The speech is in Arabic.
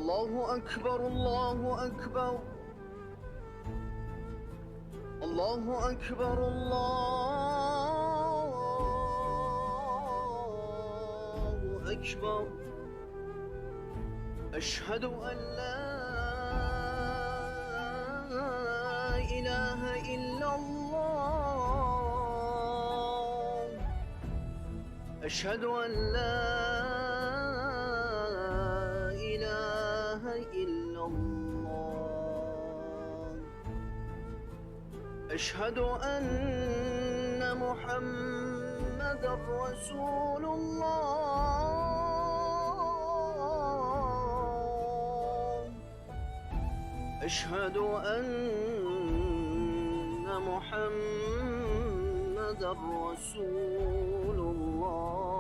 الله أكبر الله أكبر الله أكبر الله أكبر. أشهد أن لا إله إلا الله. أشهد أن لا إله إلا الله. أشهد أن محمدًا رسول الله. أشهد أن محمدًا رسول الله.